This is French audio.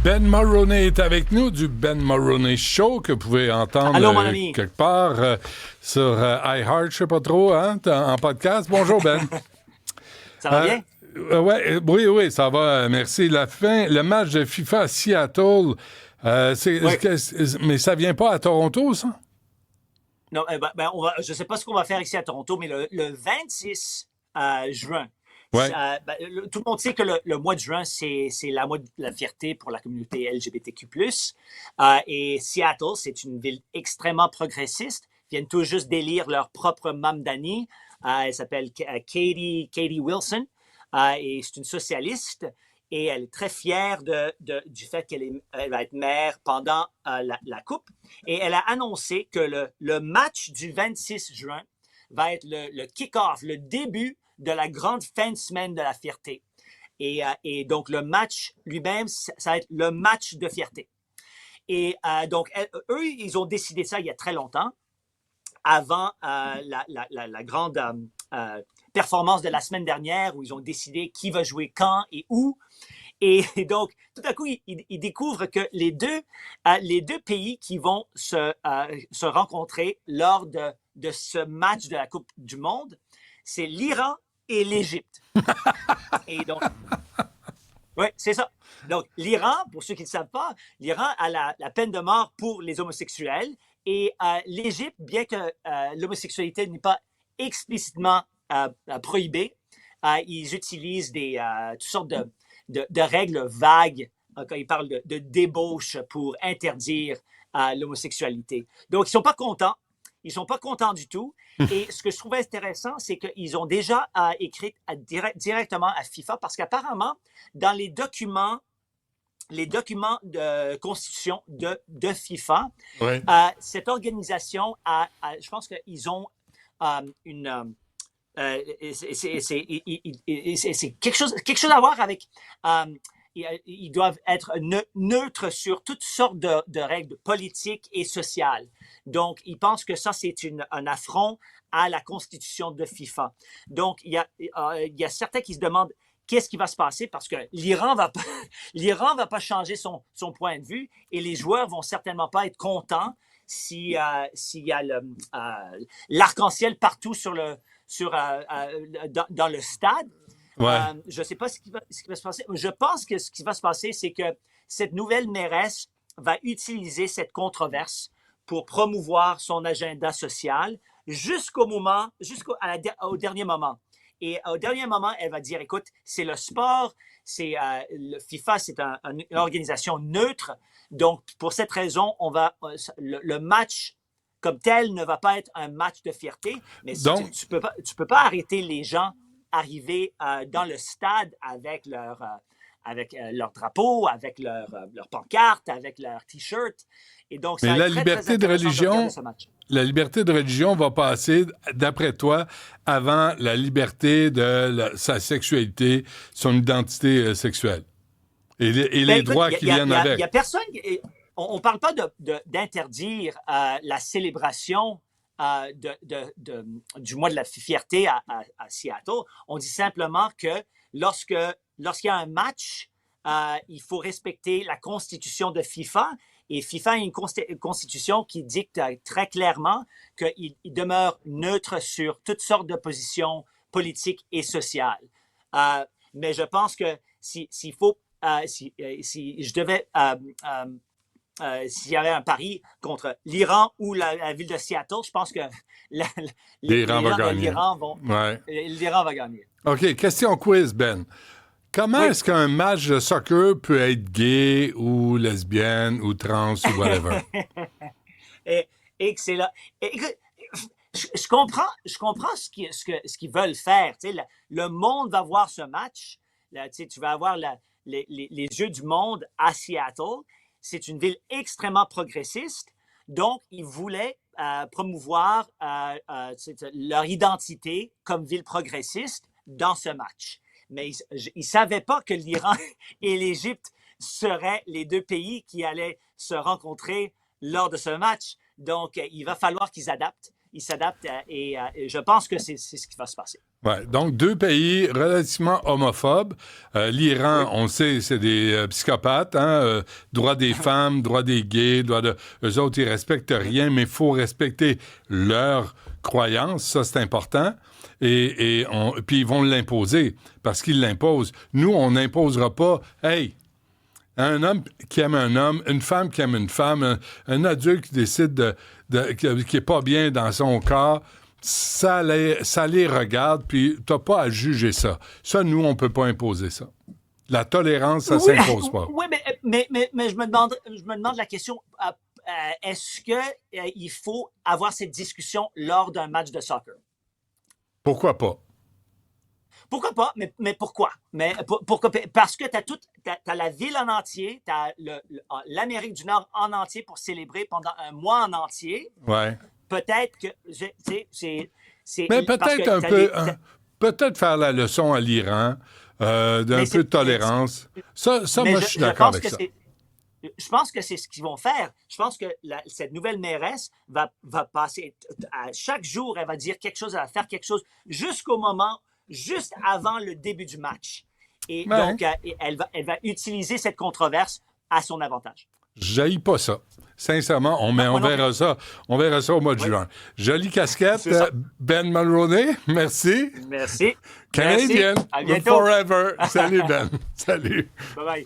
Ben Mulroney est avec nous du Ben Mulroney Show que vous pouvez entendre Allô, mon ami. quelque part sur iHeart, je sais pas trop, hein, en podcast. Bonjour Ben. Ça va bien? Oui, ça va, merci. Le match de FIFA à Seattle, Oui. mais ça vient pas à Toronto, ça? Non, je ne sais pas ce qu'on va faire ici à Toronto, mais le 26 juin, Ouais. tout le monde sait que le mois de juin, c'est la mois de la fierté pour la communauté LGBTQ+. Et Seattle, c'est une ville extrêmement progressiste. Ils viennent tout juste d'élire leur propre Mamdani. Elle s'appelle Katie Wilson. Et c'est une socialiste. Et elle est très fière du fait elle va être maire pendant la Coupe. Et elle a annoncé que le match du 26 juin va être le kick-off, le début de la grande fin de semaine de la fierté. Et donc, le match lui-même, ça va être le match de fierté. Et donc, eux, ils ont décidé ça il y a très longtemps, avant la grande performance de la semaine dernière, où ils ont décidé qui va jouer quand et où. Et donc, tout à coup, ils découvrent que les deux pays qui vont se rencontrer lors de ce match de la Coupe du Monde, c'est l'Iran et l'Égypte. Et donc, oui, c'est ça. Donc, l'Iran, pour ceux qui ne savent pas, l'Iran a la peine de mort pour les homosexuels. Et l'Égypte, bien que l'homosexualité n'est pas explicitement prohibée, ils utilisent toutes sortes de règles vagues quand ils parlent de débauche pour interdire l'homosexualité. Donc, ils ne sont pas contents. Ils ne sont pas contents du tout. Et ce que je trouvais intéressant, c'est qu'ils ont déjà écrit directement à FIFA parce qu'apparemment, dans les documents de constitution de FIFA, Ouais. cette organisation je pense qu'ils ont une... c'est quelque chose à voir avec... ils doivent être neutres sur toutes sortes de règles politiques et sociales. Donc, ils pensent que ça, c'est un affront à la constitution de FIFA. Donc, il y a certains qui se demandent qu'est-ce qui va se passer parce que l'Iran va pas changer son point de vue et les joueurs vont certainement pas être contents s'il y a l'arc-en-ciel partout dans le stade. Ouais. Je ne sais pas ce qui va se passer. Je pense que ce qui va se passer, c'est que cette nouvelle mairesse va utiliser cette controverse pour promouvoir son agenda social au dernier moment. Et au dernier moment, elle va dire, écoute, c'est le sport, le FIFA, c'est une organisation neutre. Donc, pour cette raison, le match comme tel ne va pas être un match de fierté, mais Donc, tu peux pas arrêter les gens arriver dans le stade avec leur drapeau, avec leur pancarte, avec leur T-shirt. Et donc, ça mais va la être très, très liberté de intéressant de regarder religion, ce match. la liberté de religion va passer, d'après toi, avant la liberté de sa sexualité, son identité sexuelle et les Écoute, droits qui viennent il y avec. a personne. On ne parle pas d'interdire la célébration du mois de la fierté à Seattle. On dit simplement que lorsqu'il y a un match, il faut respecter la constitution de FIFA. Et FIFA a une constitution qui dicte très clairement qu'il demeure neutre sur toutes sortes de positions politiques et sociales. Mais je pense que s'il faut si je devais s'il y avait un pari contre l'Iran ou la ville de Seattle, je pense que L'Iran va gagner. Ouais. l'Iran va gagner. OK, question quiz, Ben. Comment Oui. est-ce qu'un match de soccer peut être gay ou lesbienne ou trans ou whatever? Excellent. Écoute, je comprends ce qu'ils veulent faire. Tu sais, le monde va voir ce match. Là, tu vas avoir les yeux du monde à Seattle. C'est une ville extrêmement progressiste. Donc, ils voulaient promouvoir leur identité comme ville progressiste dans ce match. Mais ils ne savaient pas que l'Iran et l'Égypte seraient les deux pays qui allaient se rencontrer lors de ce match. Donc, il va falloir qu'ils adaptent. ils s'adaptent et je pense que c'est ce qui va se passer. Ouais, donc, deux pays relativement homophobes. L'Iran, on sait, c'est des psychopathes. Hein? Droits des femmes, droits des gays, eux autres, ils respectent rien, mais il faut respecter leurs croyances. Ça, c'est important. Puis ils vont l'imposer parce qu'ils l'imposent. Nous, on n'imposera pas. Hey, un homme qui aime un homme, une femme qui aime une femme, un adulte qui décide qui est pas bien dans son corps, ça les regarde, puis t'as pas à juger ça. Ça, nous, on peut pas imposer ça. La tolérance, ça s'impose pas. Oui, mais je me demande la question, est-ce qu'il faut avoir cette discussion lors d'un match de soccer? Pourquoi pas? Pourquoi pas? Mais pourquoi? Pourquoi? Parce que t'as la ville en entier, t'as l'Amérique du Nord en entier pour célébrer pendant un mois en entier. Ouais. Peut-être que mais peut-être peut-être faire la leçon à l'Iran d'un peu de tolérance. Ça moi, je suis d'accord avec ça. Je pense que c'est ce qu'ils vont faire. Je pense que cette nouvelle mairesse va passer à chaque jour, elle va dire quelque chose, elle va faire quelque chose juste avant le début du match. Et donc, elle va utiliser cette controverse à son avantage. J'haïs pas ça. Sincèrement, on verra ça. On verra ça au mois de juin. Jolie casquette, Ben Mulroney. Merci. Merci. Canadian. À bientôt. Forever. Salut, Ben. Salut. Bye-bye.